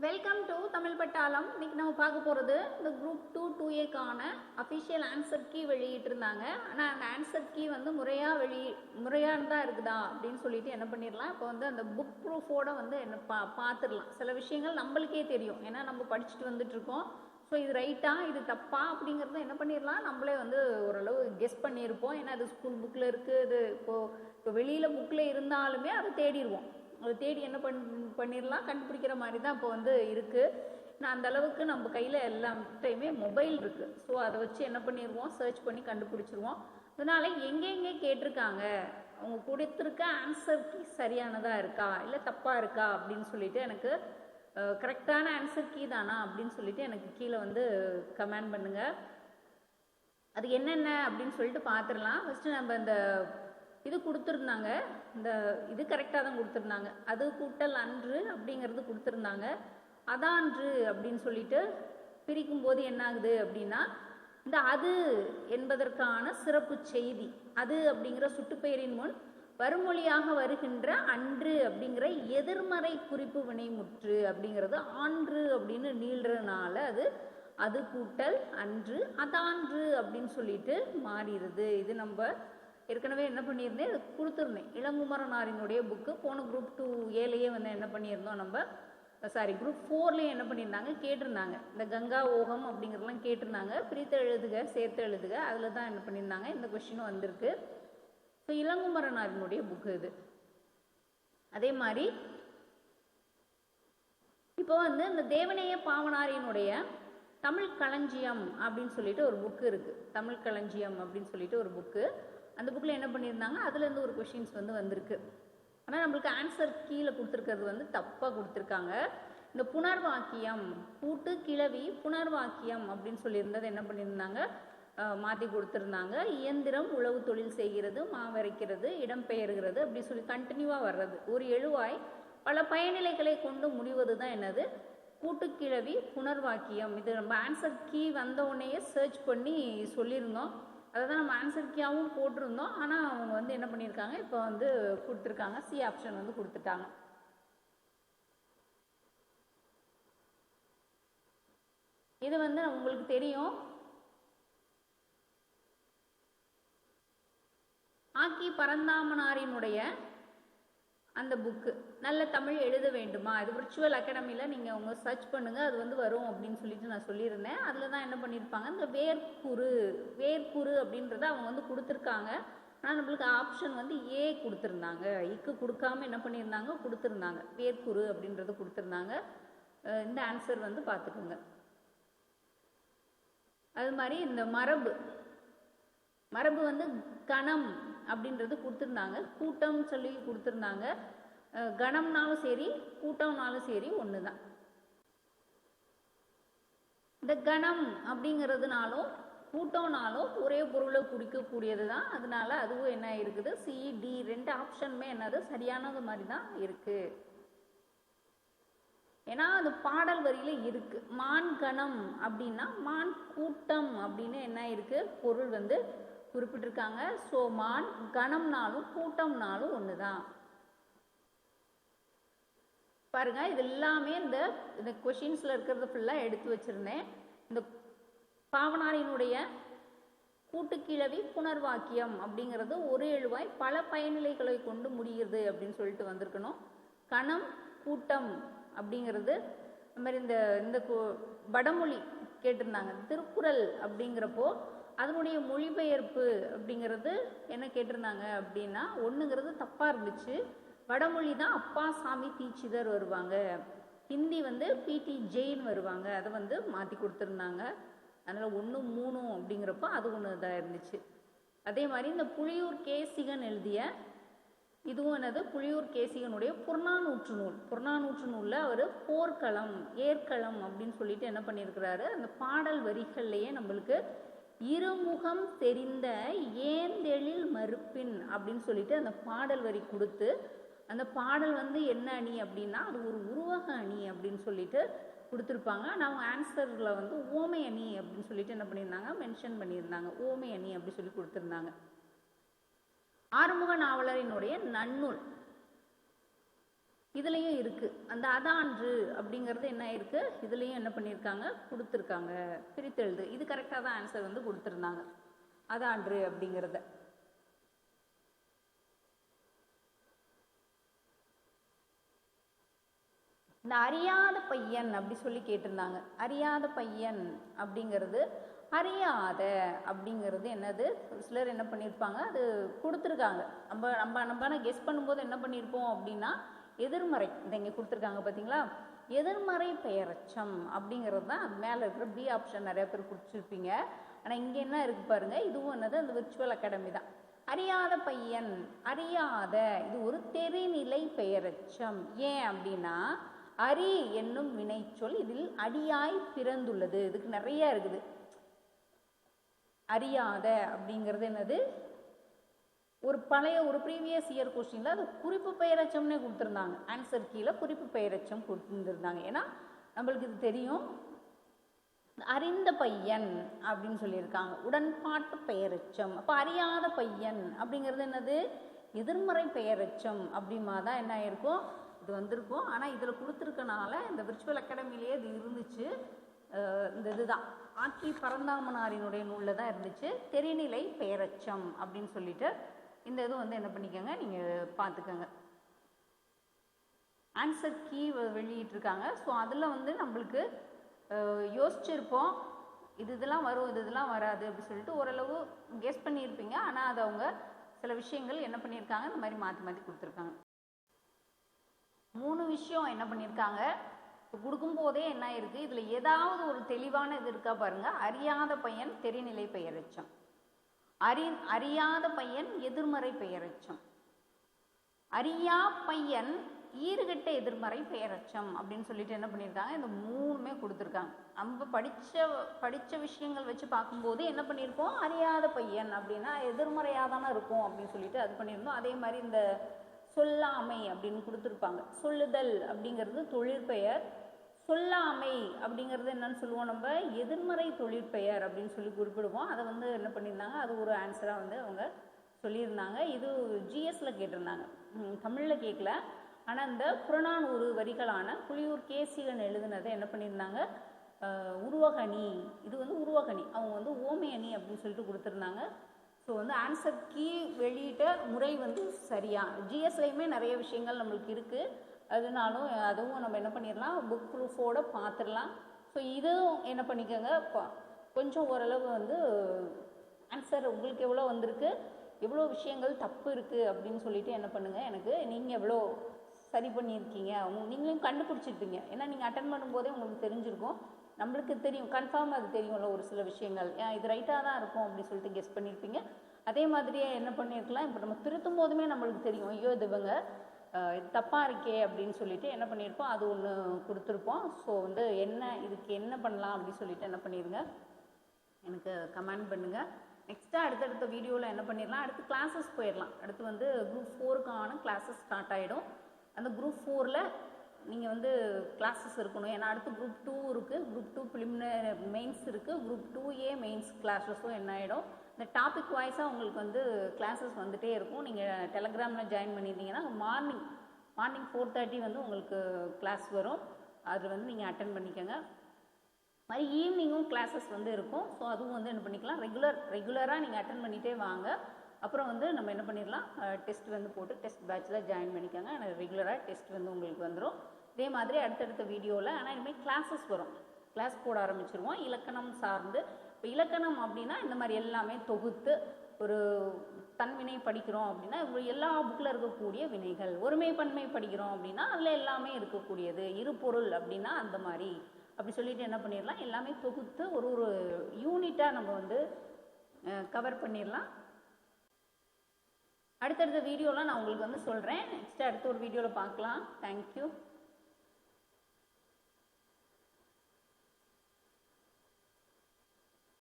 Welcome to Tamil பட்டாளம். இன்னைக்கு நம்ம பார்க்க போகிறது இந்த group 2 2A official answer key வெளியிட்டிருந்தாங்க. ஆனால் அந்த ஆன்சர் கீ வந்து முறையாக தான் இருக்குதா அப்படின்னு சொல்லிட்டு என்ன பண்ணிடலாம், இப்போ வந்து அந்த புக் ப்ரூஃபோட வந்து என்ன பார்த்துடலாம். சில விஷயங்கள் நம்மளுக்கே தெரியும், ஏன்னா நம்ம படிச்சுட்டு வந்துட்டுருக்கோம். ஸோ இது ரைட்டா இது தப்பா அப்படிங்கிறத என்ன பண்ணிடலாம், நம்மளே வந்து ஓரளவு கெஸ் பண்ணியிருப்போம். ஏன்னா அது ஸ்கூல் புக்கில் இருக்குது, இது இப்போ வெளியில் புக்கில் இருந்தாலுமே அதை தேடிடுவோம். அதை தேடி என்ன பண்ணிடலாம், கண்டுபிடிக்கிற மாதிரி தான் இப்போ வந்து இருக்குது. நான் அந்த அளவுக்கு நம்ம கையில் எல்லாத்தையுமே மொபைல் இருக்குது. ஸோ அதை வச்சு என்ன பண்ணிடுவோம், சர்ச் பண்ணி கண்டுபிடிச்சிருவோம். அதனால் எங்கெங்கே கேட்டிருக்காங்க, அவங்க கொடுத்துருக்க ஆன்சர் கீ சரியானதாக இருக்கா இல்லை தப்பாக இருக்கா அப்படின்னு சொல்லிட்டு எனக்கு கரெக்டான ஆன்சர் கீ தானா அப்படின்னு சொல்லிட்டு எனக்கு கீழே வந்து கமெண்ட் பண்ணுங்கள். அது என்னென்ன அப்படின்னு சொல்லிட்டு பார்த்துடலாம். ஃபஸ்ட்டு நம்ம இந்த இது கொடுத்துருந்தாங்க, இந்த இது கரெக்டாக தான் கொடுத்துருந்தாங்க. அது கூட்டல் அன்று அப்படிங்கிறது கொடுத்துருந்தாங்க. அதான்று அப்படின்னு சொல்லிட்டு பிரிக்கும் போது என்ன ஆகுது அப்படின்னா, இந்த அது என்பதற்கான சிறப்பு செய்தி, அது அப்படிங்கிற சுட்டுப்பெயரின் முன் வருமொழியாக வருகின்ற அன்று அப்படிங்கிற எதிர்மறை குறிப்பு வினைமுற்று அப்படிங்கிறது ஆன்று அப்படின்னு நீள்றதுனால அது கூட்டல் அன்று அதான்று அப்படின்னு சொல்லிட்டு மாறிடுது. இது நம்ம ஏற்கனவே என்ன பண்ணியிருந்தேன், இது கொடுத்துருந்தேன். இளங்குமரனாரினுடைய புக்கு போன குரூப் 2Aலேயே வந்து என்ன பண்ணியிருந்தோம், நம்ம குரூப் 4லேயே என்ன பண்ணியிருந்தாங்க, கேட்டிருந்தாங்க. இந்த கங்கா ஓகம் அப்படிங்கிறதெல்லாம் கேட்டிருந்தாங்க. பிரித்து எழுதுக சேர்த்து எழுதுக, அதில் தான் என்ன பண்ணியிருந்தாங்க, இந்த கொஸ்டினும் வந்திருக்கு. ஸோ இளங்குமரனாரினுடைய புக்கு இது. அதே மாதிரி இப்போ வந்து இந்த தேவநேய பாவனாரினுடைய தமிழ் களஞ்சியம் அப்படின்னு சொல்லிட்டு ஒரு புக்கு இருக்குது. தமிழ் களஞ்சியம் அப்படின்னு சொல்லிட்டு ஒரு புக்கு. அந்த புக்கில் என்ன பண்ணியிருந்தாங்க, அதுலேருந்து ஒரு கொஷின்ஸ் வந்து வந்திருக்கு. ஆனால் நம்மளுக்கு ஆன்சர் கீழே கொடுத்துருக்கிறது வந்து தப்பாக கொடுத்துருக்காங்க. இந்த புனர்வாக்கியம் கூட்டு கிளவி புனர்வாக்கியம் அப்படின்னு சொல்லியிருந்தது என்ன பண்ணியிருந்தாங்க, மாற்றி கொடுத்துருந்தாங்க. இயந்திரம் உழவு தொழில் செய்கிறது, மாவரைக்கிறது, இடம்பெயர்கிறது அப்படி சொல்லி கண்டினியூவாக வர்றது. ஒரு எழுவாய் பல பயனிலைகளை கொண்டு முடிவது தான் என்னது, கூட்டுக்கிழவி புனர்வாக்கியம். இது நம்ம ஆன்சர் கீ வந்த உடனேயே சர்ச் பண்ணி சொல்லியிருந்தோம். அதை தான் நம்ம ஆன்சர் கீயாகவும் போட்டிருந்தோம். ஆனால் அவங்க வந்து என்ன பண்ணியிருக்காங்க, இப்போ வந்து கொடுத்துருக்காங்க, சி ஆப்ஷன் வந்து கொடுத்துட்டாங்க. இது வந்து உங்களுக்கு தெரியும், ஆக்கி பரந்தாமனாரினுடைய அந்த புக்கு நல்ல தமிழ் எழுத வேண்டுமா, இது விர்ச்சுவல் அகாடமியில் நீங்கள் அவங்க சர்ச் பண்ணுங்கள், அது வந்து வரும் அப்படின்னு சொல்லிட்டு நான் சொல்லியிருந்தேன். அதில் தான் என்ன பண்ணியிருப்பாங்க, இந்த வேர்க்குறு அப்படின்றத அவங்க வந்து கொடுத்துருக்காங்க. ஆனால் நம்மளுக்கு ஆப்ஷன் வந்து ஏ கொடுத்துருந்தாங்க, இக்கு கொடுக்காம என்ன பண்ணியிருந்தாங்க, கொடுத்துருந்தாங்க வேர்க்குறு அப்படின்றது கொடுத்துருந்தாங்க. இந்த ஆன்சர் வந்து பார்த்துக்கோங்க. அது மாதிரி இந்த மரபு வந்து கணம் அப்படின்றது கொடுத்துருந்தாங்க, கூட்டம் சொல்லி கொடுத்துருந்தாங்க. கணம்னாலும் சரி கூட்டம்னாலும் சரி ஒன்று தான். இந்த கணம் அப்படிங்கிறதுனாலும் கூட்டம்னாலும் ஒரே பொருளை குறிக்கக்கூடியது தான். அதனால அதுவும் என்ன இருக்குது, சிடி ரெண்டு ஆப்ஷனுமே என்னது சரியானது மாதிரி தான் இருக்கு. ஏன்னா அது பாடல் வரியில இருக்கு. மான் கணம் அப்படின்னா மான் கூட்டம் அப்படின்னு என்ன இருக்கு, பொருள் வந்து குறிப்பிட்டிருக்காங்க. ஸோ மான் கணம்னாலும் கூட்டம்னாலும் ஒன்று தான். பாருங்க, இது எல்லாமே இந்த கொஷின்ஸ்ல இருக்கிறது ஃபுல்லாக எடுத்து வச்சிருந்தேன். இந்த பாவனாரினுடைய கூட்டுக்கிழவி புனர்வாக்கியம் அப்படிங்கிறது ஒரு எழுவாய் பல பயனிலைகளை கொண்டு முடிகிறது அப்படின்னு சொல்லிட்டு வந்திருக்கணும். கணம் கூட்டம் அப்படிங்கிறது இந்த மாதிரி இந்த வடமொழி கேட்டிருந்தாங்க. திருக்குறள் அப்படிங்கிறப்போ அதனுடைய மொழிபெயர்ப்பு அப்படிங்கிறது என்ன கேட்டிருந்தாங்க அப்படின்னா, ஒன்றுங்கிறது தப்பாக இருந்துச்சு. வடமொழி தான் அப்பாசாமி தீட்சிதர் வருவாங்க, ஹிந்தி வந்து பிடி ஜெயின் வருவாங்க, அதை வந்து மாற்றி கொடுத்துருந்தாங்க. அதனால் 1 3 அப்படிங்கிறப்போ அது ஒன்று இதாக இருந்துச்சு. அதே மாதிரி இந்த புலியூர் கேசிகன் எழுதிய இதுவும் என்னது, புலியூர் கேசிகனுடைய புறநானூற்று நூலில் அவர் போர்க்களம் ஏற்களம் அப்படின்னு சொல்லிட்டு என்ன பண்ணியிருக்கிறாரு, அந்த பாடல் வரிகள்லையே நம்மளுக்கு இருமுகம் தெரிந்த ஏந்தெழில் மறுப்பின் அப்படின்னு சொல்லிட்டு அந்த பாடல் வரி கொடுத்து, அந்த பாடல் வந்து என்ன அணி அப்படின்னா அது ஒரு உருவக அணி அப்படின்னு சொல்லிட்டு கொடுத்துருப்பாங்க. ஆனால் அவங்க ஆன்சரில் வந்து ஓமை அணி அப்படின்னு சொல்லிட்டு என்ன பண்ணியிருந்தாங்க, மென்ஷன் பண்ணியிருந்தாங்க. ஓமை அணி அப்படி சொல்லி கொடுத்துருந்தாங்க. ஆறுமுக நாவலரினுடைய நன்னூல் இதுலேயும் இருக்குது. அந்த அதான்று அப்படிங்கிறது என்ன இருக்குது, இதுலேயும் என்ன பண்ணியிருக்காங்க, கொடுத்துருக்காங்க. பிரித்தெழுது இது கரெக்டாக தான் ஆன்சர் வந்து கொடுத்துருந்தாங்க, அதான்று அப்படிங்கிறத. இந்த அறியாத பையன் அப்படி சொல்லி கேட்டிருந்தாங்க. அறியாத பையன் அப்படிங்கிறது அறியாத அப்படிங்கிறது என்னது, சிலர் என்ன பண்ணியிருப்பாங்க, அது கொடுத்துருக்காங்க. நம்ம கெஸ் பண்ணும்போது என்ன பண்ணியிருப்போம் அப்படின்னா எதிர்மறை. இந்த இங்கே கொடுத்துருக்காங்க பார்த்தீங்களா, எதிர்மறை பெயரச்சம் அப்படிங்கிறது தான் அது மேலே இருக்கிற பி ஆப்ஷன் நிறைய பேர் குடிச்சிருப்பீங்க. ஆனால் இங்கே என்ன இருக்குது பாருங்க, இதுவும் என்னது அந்த விர்ச்சுவல் அகாடமி தான். அறியாத பையன், அறியாத இது ஒரு தெரிநிலை பெயரச்சம். ஏன் அப்படின்னா அரி என்னும் வினைச்சொல் இதில் அடியாய் பிறந்துள்ளது. இதுக்கு நிறைய இருக்குது. அறியாத அப்படிங்கிறது என்னது, ஒரு பழைய ஒரு ப்ரீவியஸ் இயர் கொஸ்டின்ல அது குறிப்பு பெயரச்சம்னே கொடுத்துருந்தாங்க. ஆன்சர் கீழே குறிப்பு பெயரச்சம் கொடுத்துருந்தாங்க. ஏன்னா நம்மளுக்கு இது தெரியும். அறிந்த பையன் அப்படின்னு சொல்லியிருக்காங்க. உடன்பாட்டு பெயரச்சம். அப்போ அறியாத பையன் அப்படிங்கிறது என்னது, எதிர்மறை பெயரச்சம் அப்படிமா தான் என்ன ஆயிருக்கும், இது வந்திருக்கும். ஆனால் இதில் கொடுத்துருக்கனால இந்த விர்ச்சுவல் அகாடமிலேயே இது இருந்துச்சு. இந்த இதுதான் ஆட்சி பரந்தாமனாரினுடைய நூலில் தான் இருந்துச்சு, தெரிநிலை பெயரச்சம் அப்படின்னு சொல்லிட்டு. இந்த இது வந்து என்ன பண்ணிக்கோங்க, நீங்கள் பார்த்துக்கோங்க. ஆன்சர் கீ வெளியிட்டிருக்காங்க. ஸோ அதில் வந்து நம்மளுக்கு யோசிச்சிருப்போம், இதெல்லாம் வரும், இதெல்லாம் வராது அப்படி சொல்லிட்டு ஓரளவு கெஸ் பண்ணியிருப்பீங்க. ஆனால் அது அவங்க சில விஷயங்கள் என்ன பண்ணியிருக்காங்க, இந்த மாதிரி மாற்றி மாற்றி கொடுத்துருக்காங்க. 3 விஷயம் என்ன பண்ணியிருக்காங்க கொடுக்கும்போதே என்ன இருக்குது, இதில் ஏதாவது ஒரு தெளிவான இது இருக்கா பாருங்க. அறியாத பையன் தெரிநிலை பெயரச்சம், அறியாத பையன் எதிர்மறை பெயரச்சம், அறியா பையன் ஈறுகட்ட எதிர்மறை பெயரச்சம் அப்படின்னு சொல்லிட்டு என்ன பண்ணியிருக்காங்க, இந்த 3மே கொடுத்துருக்காங்க. நம்ம படித்த விஷயங்கள் வச்சு பார்க்கும்போது என்ன பண்ணியிருக்கோம், அறியாத பையன் அப்படின்னா எதிர்மறையாக தானே இருக்கும் அப்படின்னு சொல்லிட்டு அது பண்ணியிருந்தோம். அதே மாதிரி இந்த சொல்லாமை அப்படின்னு கொடுத்துருப்பாங்க. சொல்லுதல் அப்படிங்கிறது தொழிற்பெயர், சொல்லாமை அப்படிங்கிறது என்னன்னு சொல்லுவோம் நம்ம, எதிர்மறை தொழிற்பெயர் அப்படின்னு சொல்லி குறிப்பிடுவோம். அதை வந்து என்ன பண்ணியிருந்தாங்க, அது ஒரு ஆன்சராக வந்து அவங்க சொல்லியிருந்தாங்க. இது ஜிஎஸ்ல கேட்டிருந்தாங்க, தமிழில் கேட்கல. ஆனால் இந்த புறநானூறு வரிகளான புலியூர் கேசிகன் எழுதுனதை என்ன பண்ணியிருந்தாங்க, உருவகணி. இது வந்து உருவகணி, அவங்க வந்து ஓமை அணி அப்படின்னு சொல்லிட்டு கொடுத்துருந்தாங்க. ஸோ வந்து ஆன்சர் கீ வெளியிட்ட முறை வந்து சரியா. ஜிஎஸ்லையுமே நிறைய விஷயங்கள் நம்மளுக்கு இருக்குது. அதனாலும் அதுவும் நம்ம என்ன பண்ணிடலாம், புக் ப்ரூஃபோடு பார்த்துடலாம். ஸோ இதுவும் என்ன பண்ணிக்கோங்க, கொஞ்சம் ஓரளவு வந்து ஆன்சர் உங்களுக்கு எவ்வளோ வந்திருக்கு, எவ்வளோ விஷயங்கள் தப்பு இருக்குது அப்படின்னு சொல்லிட்டு என்ன பண்ணுங்கள், எனக்கு நீங்கள் எவ்வளோ சரி பண்ணியிருக்கீங்க நீங்களும் கண்டுபிடிச்சிருப்பீங்க. ஏன்னா நீங்கள் அட்டன் பண்ணும்போதே உங்களுக்கு தெரிஞ்சிருக்கும். நம்மளுக்கு தெரியும், கன்ஃபார்ம் அது தெரியும்ல ஒரு சில விஷயங்கள், இது ரைட்டாக தான் இருக்கும் அப்படின்னு சொல்லிட்டு கெஸ் பண்ணியிருப்பீங்க. அதே மாதிரியே என்ன பண்ணியிருக்கலாம், இப்போ நம்ம திருத்தும் போதுமே நம்மளுக்கு தெரியும், ஐயோ இது இவங்க இது தப்பாக இருக்கே அப்படின்னு சொல்லிட்டு என்ன பண்ணியிருப்போம், அது ஒன்று கொடுத்துருப்போம். ஸோ வந்து என்ன இதுக்கு என்ன பண்ணலாம் அப்படின்னு சொல்லிட்டு என்ன பண்ணிடுங்க, எனக்கு கமெண்ட் பண்ணுங்கள். நெக்ஸ்ட்டாக அடுத்தடுத்த வீடியோவில் என்ன பண்ணிடலாம், அடுத்து கிளாஸஸ் போயிடலாம். அடுத்து வந்து குரூப் 4க்கான கிளாஸஸ் ஸ்டார்ட் ஆகிடும். அந்த குரூப் 4ல் நீங்கள் வந்து கிளாஸஸ் இருக்கணும். ஏன்னா அடுத்து குரூப் 2 இருக்குது, குரூப் 2 ப்ரிலிமினரி மெயின்ஸ் இருக்குது, குரூப் 2A மெயின்ஸ் கிளாஸஸும் என்ன ஆகிடும், இந்த டாபிக் வைஸாக உங்களுக்கு வந்து கிளாஸஸ் வந்துகிட்டே இருக்கும். நீங்கள் டெலகிராமில் ஜாயின் பண்ணியிருந்தீங்கன்னா மார்னிங் 4:30 வந்து உங்களுக்கு கிளாஸ் வரும். அதில் வந்து நீங்கள் அட்டன் பண்ணிக்கோங்க. மாதிரி ஈவினிங்கும் கிளாஸஸ் வந்து இருக்கும். ஸோ அதுவும் வந்து என்ன பண்ணிக்கலாம், ரெகுலராக நீங்கள் அட்டன் பண்ணிகிட்டே வாங்க. அப்புறம் வந்து நம்ம என்ன பண்ணிடலாம், டெஸ்ட் வந்து போட்டு டெஸ்ட் பேட்சில் ஜாயின் பண்ணிக்கோங்க. எனக்கு ரெகுலராக டெஸ்ட் வந்து உங்களுக்கு வந்துடும். இதே மாதிரி அடுத்தடுத்த வீடியோவில் ஆனால் இனிமேல் கிளாஸஸ் வரும், கிளாஸ் போட ஆரம்பிச்சிருவோம் இலக்கணம் சார்ந்து. இப்போ இலக்கணம் அப்படின்னா இந்த மாதிரி எல்லாமே தொகுத்து ஒரு தன்வினை படிக்கிறோம் அப்படின்னா எல்லா புக்கில் இருக்கக்கூடிய வினைகள், ஒருமை பன்மை படிக்கிறோம் அப்படின்னா அதில் எல்லாமே இருக்கக்கூடியது, இருபொருள் அப்படின்னா அந்த மாதிரி அப்படி சொல்லிட்டு என்ன பண்ணிடலாம், எல்லாமே தொகுத்து ஒரு யூனிட்டாக நம்ம வந்து கவர் பண்ணிடலாம். அடுத்தடுத்த வீடியோலாம் நான் உங்களுக்கு வந்து சொல்கிறேன். நெக்ஸ்ட் அடுத்த ஒரு வீடியோவில் பார்க்கலாம். தேங்க்யூ.